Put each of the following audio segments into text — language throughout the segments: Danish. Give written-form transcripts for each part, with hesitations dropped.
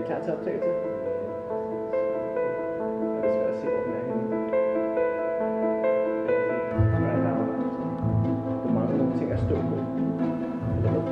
I klar til optagelse? Det er svært at se, hvor den er henne. Der mangler nogle ting at stå på. Eller hvad?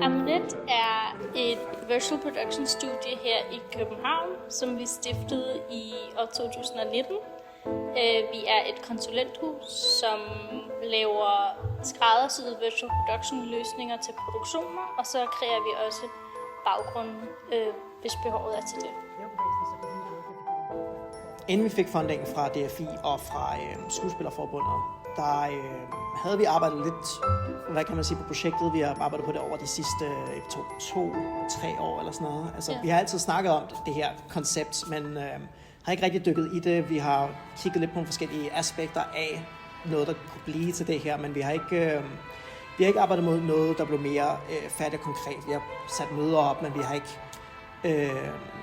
Amulet er et virtual production studie her i København, som vi stiftede i år 2019. Vi er et konsulenthus, som laver skræddersyede virtual production løsninger til produktioner, og så kreerer vi også baggrunden, hvis behovet er til det. Inden vi fik fundingen fra DFI og fra Skuespillerforbundet, der havde vi arbejdet lidt, hvad kan man sige, på projektet. Vi har arbejdet på det over de sidste 2-3 år eller sådan noget. Altså, Vi har altid snakket om det her koncept, men har ikke rigtig dykket i det. Vi har kigget lidt på nogle forskellige aspekter af noget, der kunne blive til det her, men vi har ikke arbejdet mod noget, der blev mere færdigt og konkret. Vi har sat møder op, men vi har ikke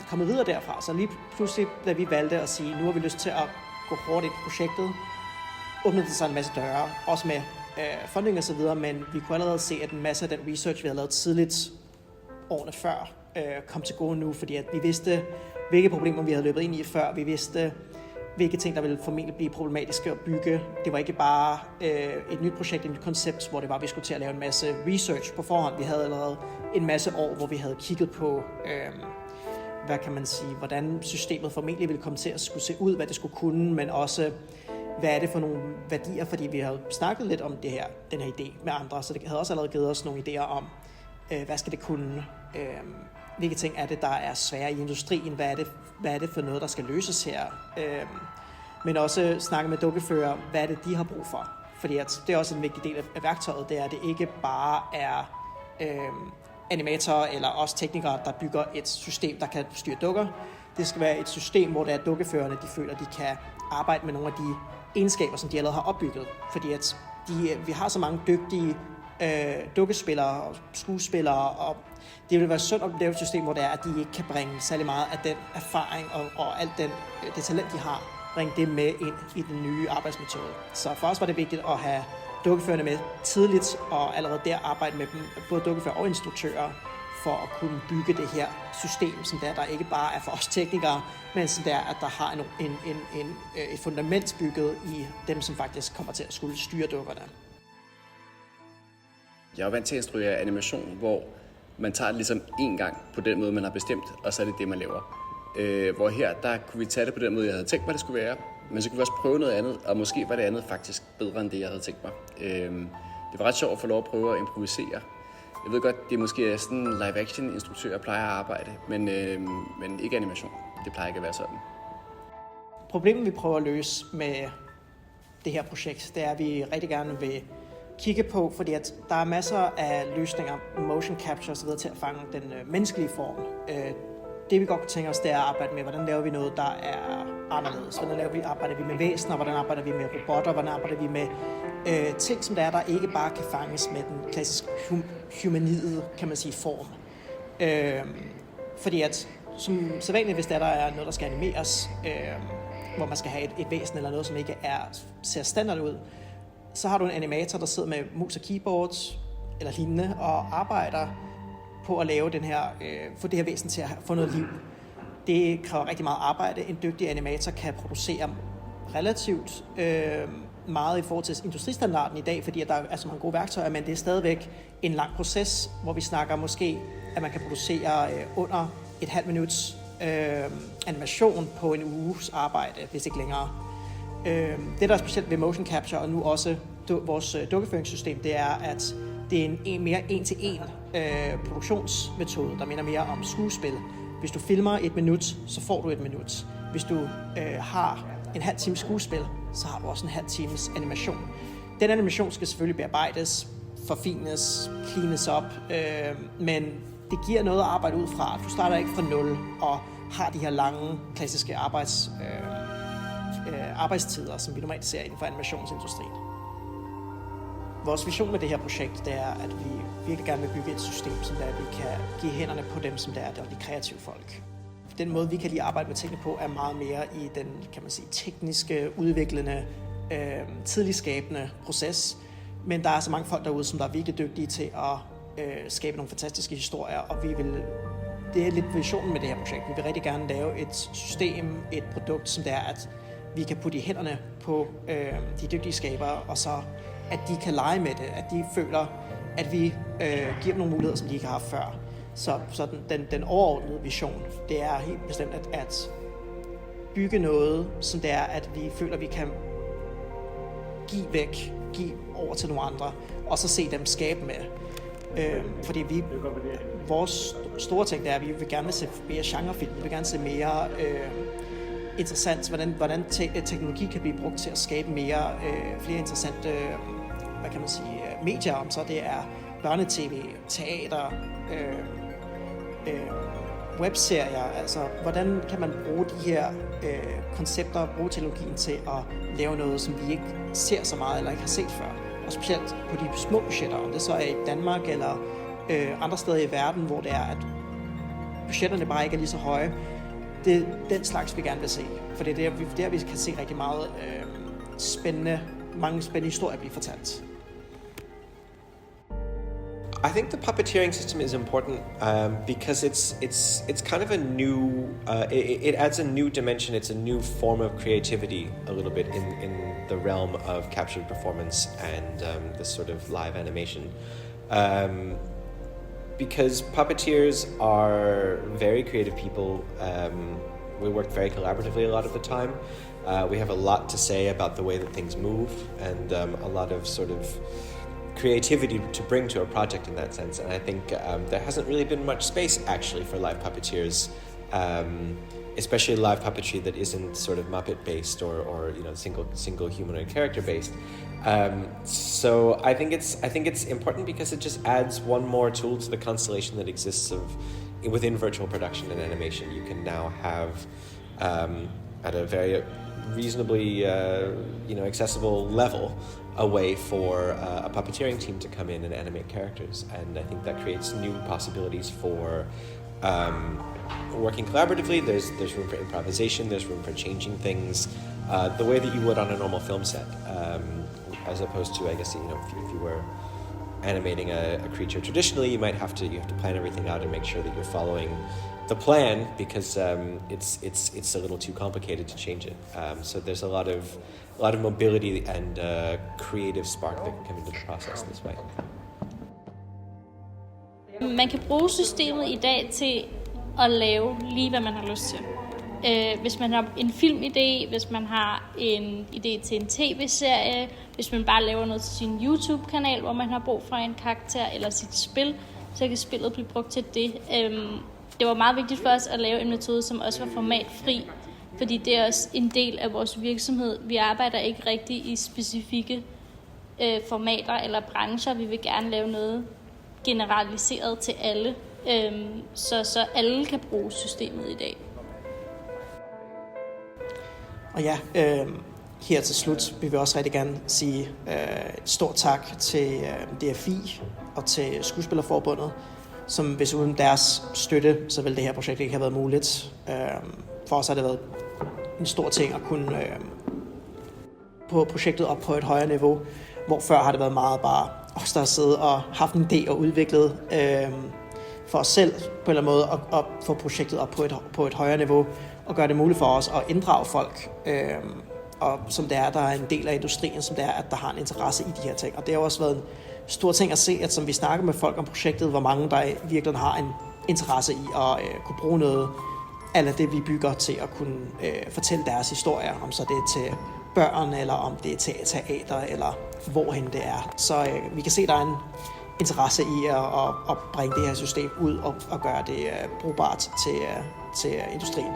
kommet videre derfra. Så lige pludselig, da vi valgte at sige, nu har vi lyst til at gå hårdt ind i projektet, åbnede det sig en masse døre, også med funding og så videre, men vi kunne allerede se, at en masse af den research, vi havde lavet tidligt årene før, kom til gode nu, fordi at vi vidste, hvilke problemer vi havde løbet ind i før. Vi vidste, hvilke ting, der ville formentlig blive problematiske at bygge. Det var ikke bare et nyt projekt, et nyt koncept, hvor det var, at vi skulle til at lave en masse research på forhånd. Vi havde allerede en masse år, hvor vi havde kigget på, hvad kan man sige, hvordan systemet formentlig ville komme til at skulle se ud, hvad det skulle kunne, men også hvad er det for nogle værdier, fordi vi havde snakket lidt om den her idé med andre, så det havde også allerede givet os nogle idéer om, hvad skal det kunne, hvilke ting er det, der er svære i industrien, hvad er det for noget, der skal løses her, men også snakke med dukkefører, hvad er det, de har brug for, fordi at det er også en vigtig del af værktøjet, det er, at det ikke bare er animatorer eller også teknikere, der bygger et system, der kan styre dukker. Det skal være et system, hvor det er dukkeførerne, de føler, de kan arbejde med nogle af de egenskaber, som de allerede har opbygget. Fordi at vi har så mange dygtige dukkespillere og skuespillere, og det vil være synd at lave et system, hvor det er, at de ikke kan bringe særlig meget af den erfaring og alt det talent, de har, bringe det med ind i den nye arbejdsmetode. Så for os var det vigtigt at have dukkeførerne med tidligt, og allerede der arbejde med dem, både dukkefører og instruktører, for at kunne bygge det her system, som der ikke bare er for os teknikere, men som der at der har et fundament bygget i dem, som faktisk kommer til at skulle styre dukkerne. Jeg er vant til at instruere animation, hvor man tager det ligesom en gang på den måde, man har bestemt, og så er det det, man laver. Hvor her, der kunne vi tage det på den måde, jeg havde tænkt mig, det skulle være, men så kunne vi også prøve noget andet, og måske var det andet faktisk bedre end det, jeg havde tænkt mig. Det var ret sjovt at få lov at prøve at improvisere. Jeg ved godt, det måske er sådan live-action-instruktører plejer at arbejde, men ikke animation. Det plejer ikke at være sådan. Problemet, vi prøver at løse med det her projekt, det er, at vi rigtig gerne vil kigge på, fordi at der er masser af løsninger, motion capture osv. til at fange den menneskelige form. Det vi godt kunne tænke os, det er at arbejde med, hvordan laver vi noget, der er anderledes. Hvordan arbejder vi med væsener, hvordan arbejder vi med robotter, hvordan arbejder vi med ting, som der ikke bare kan fanges med den klassiske humanoide, kan man sige, form. Fordi at, som sædvanligt, hvis der er noget, der skal animeres, hvor man skal have et væsen eller noget, som ikke ser standard ud, så har du en animator, der sidder med mus og keyboard eller lignende og arbejder på at lave få det her væsen til at få noget liv. Det kræver rigtig meget arbejde. En dygtig animator kan producere relativt meget i forhold til industristandarden i dag, fordi der er så mange gode værktøjer, men det er stadigvæk en lang proces, hvor vi snakker måske, at man kan producere under et halvt minuts animation på en uges arbejde, hvis ikke længere. Det, der er specielt ved motion capture, og nu også vores dukkeføringssystem, det er, at det er en mere en-til-en produktionsmetode, der minder mere om skuespil. Hvis du filmer 1 minut, så får du 1 minut. Hvis du har en halv time skuespil, så har du også en halv times animation. Den animation skal selvfølgelig bearbejdes, forfines, cleanes op, men det giver noget at arbejde ud fra. Du starter ikke fra 0 og har de her lange, klassiske arbejdstider, som vi normalt ser inden for animationsindustrien. vores vision med det her projekt, det er, at vi virkelig gerne vil bygge et system, som der, vi kan give hænderne på dem, som der er de kreative folk. Den måde, vi kan lige arbejde med tingene på, er meget mere i den, kan man sige, tekniske, udviklende, tidligt skabende proces. Men der er så mange folk derude, som der er virkelig dygtige til at skabe nogle fantastiske historier, og det er lidt visionen med det her projekt. Vi vil rigtig gerne lave et system, et produkt, som det er, at vi kan putte i hænderne på de dygtige skabere, og så at de kan lege med det, at de føler, at vi giver dem nogle muligheder, som de ikke har haft før. Så den overordnede vision, det er helt bestemt at bygge noget, som det er, at vi føler, at vi kan give over til nogle andre, og så se dem skabe med. Fordi vores store ting er, at vi vil gerne se mere genrefilm, vi vil gerne se mere interessant, hvordan teknologi kan blive brugt til at skabe flere interessante, hvad kan man sige, medier, om så det er børnetv, teater, webserier, altså hvordan kan man bruge de her koncepter, bruge teknologien til at lave noget, som vi ikke ser så meget eller ikke har set før, og specielt på de små budgetter, om det så er i Danmark eller andre steder i verden, hvor det er, at budgetterne bare ikke er lige så høje. Det er den slags, vi gerne vil se, for det er der vi kan se rigtig meget mange spændende historier blive fortalt. I think the puppeteering system is important because it's kind of a new. It adds a new dimension. It's a new form of creativity, a little bit in the realm of captured performance and this sort of live animation. Because puppeteers are very creative people. We work very collaboratively a lot of the time. We have a lot to say about the way that things move and a lot of sort of creativity to bring to a project in that sense. And I think there hasn't really been much space actually for live puppeteers, especially live puppetry that isn't sort of Muppet based or single humanoid character based. So I think it's important because it just adds one more tool to the constellation that exists within virtual production and animation. You can now have at a very reasonably accessible level a way for a puppeteering team to come in and animate characters, and I think that creates new possibilities for working collaboratively. There's room for improvisation, there's room for changing things the way that you would on a normal film set, as opposed to, I guess, if you were animating a creature traditionally, you have to plan everything out and make sure that you're following the plan, because it's a little too complicated to change it. So there's a lot of mobility and creative spark that can come into the process this way. Man kan bruge systemet i dag til at lave lige hvad man har lyst til. Hvis man har en filmidé, hvis man har en idé til en tv-serie, hvis man bare laver noget til sin YouTube-kanal, hvor man har brug for en karakter eller sit spil, så kan spillet blive brugt til det. Det var meget vigtigt for os at lave en metode, som også var formatfri, fordi det er også en del af vores virksomhed. Vi arbejder ikke rigtig i specifikke formater eller brancher. Vi vil gerne lave noget generaliseret til alle, så alle kan bruge systemet i dag. Og ja, her til slut vil vi også rigtig gerne sige et stort tak til DFI og til Skuespillerforbundet, som hvis uden deres støtte, så ville det her projekt ikke have været muligt. For os har det været en stor ting at kunne på projektet op på et højere niveau, hvor før har det været meget bare os, der har siddet og haft en idé og udviklet for os selv på en eller anden måde at få projektet op på et højere niveau og gøre det muligt for os at inddrage folk, og som det er, der er en del af industrien, som det er, at der har en interesse i de her ting. Og det har også været en stor ting at se, at som vi snakker med folk om projektet, hvor mange der virkelig har en interesse i at kunne bruge noget af det, vi bygger til at kunne fortælle deres historier, om så det er til børn, eller om det er til teater, eller hvorhen det er. Så vi kan se, at der er en interesse i at bringe det her system ud og gøre det brugbart til industrien.